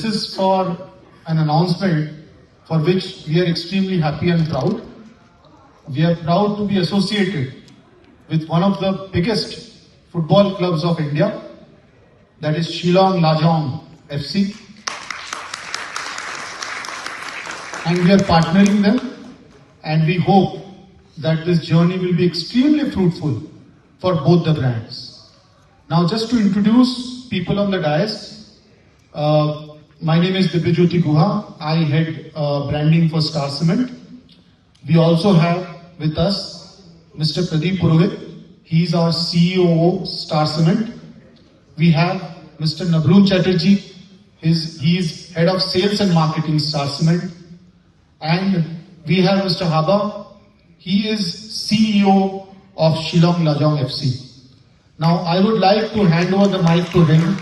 this is for an announcement for which we are extremely happy and proud. We are proud to be associated with one of the biggest football clubs of India, that is Shillong Lajong FC. And we are partnering them, and we hope that this journey will be extremely fruitful for both the brands. Now, just to introduce people on the dais, my name is Dibyajyoti Guha. I head branding for Star Cement. We also have with us Mr. Pradeep Purohit. He is our CEO of Star Cement. We have Mr. Nabroon Chatterjee. He is head of sales and marketing Star Cement. And we have Mr. Haba. He is CEO of Shillong Lajong FC. Now, I would like to hand over the mic to him,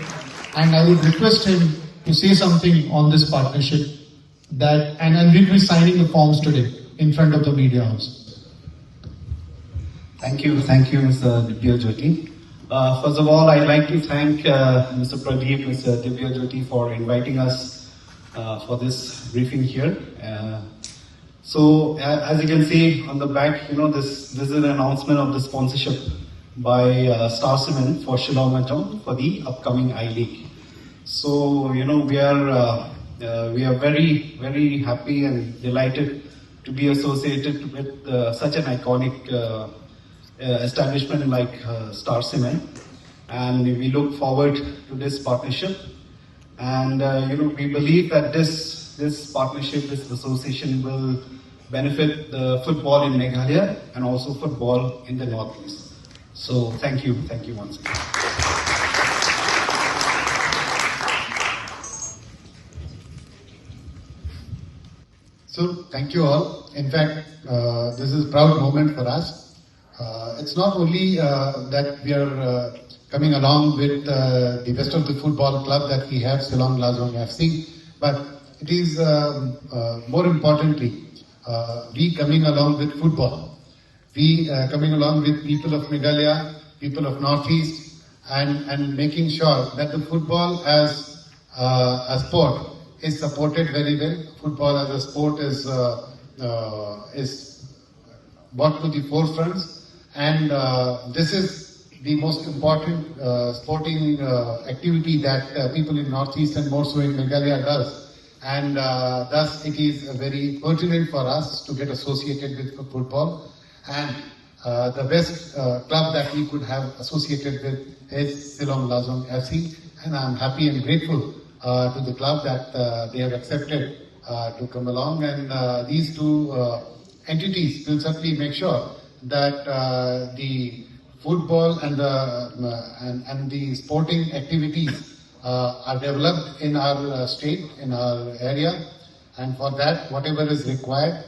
and I would request him to say something on this partnership. And we'll be signing the forms today in front of the media house. Thank you, Mr. Dibyajyoti. First of all, I'd like to thank Mr. Pradeep, Mr. Dibyajyoti for inviting us for this briefing here. So, as you can see on the back, this is an announcement of the sponsorship by Star Cement for Shillong Lajong for the upcoming I-League. So, we are very, very happy and delighted to be associated with such an iconic establishment like Star Cement, and we look forward to this partnership. And we believe that this partnership, this association will benefit the football in Meghalaya and also football in the Northeast. So thank you once again. So thank you all. In fact, this is a proud moment for us. It's not only that we are coming along with the best of the football club that we have, Shillong Lajong FC, but it is more importantly, we coming along with football. We coming along with people of Meghalaya, people of Northeast, and making sure that the football as a sport is supported very well. Football as a sport is brought to the forefront, and this is the most important sporting activity that people in Northeast and more so in Meghalaya does. And thus it is very pertinent for us to get associated with football. And the best club that we could have associated with is Shillong Lajong FC. And I'm happy and grateful to the club that they have accepted to come along. And these two entities will certainly make sure that the football and the sporting activities are developed in our state, in our area, and for that, whatever is required,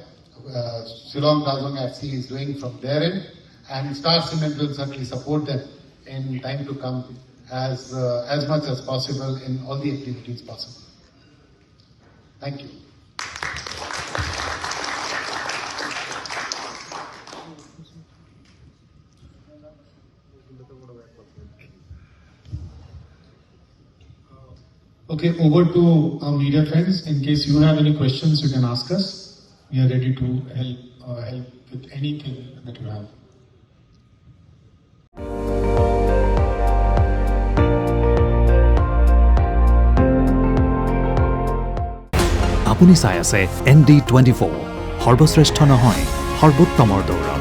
Shillong Lajong FC is doing from their end, and Star Cement will certainly support them in time to come as much as possible in all the activities possible. Thank you. Okay, over to our media friends. In case you have any questions, you can ask us. We are ready to help with anything that you have. আপুনি চাই আছে ND24 সৰ্বশ্ৰেষ্ঠ নহয় সৰ্বোত্তমৰ দৌৰ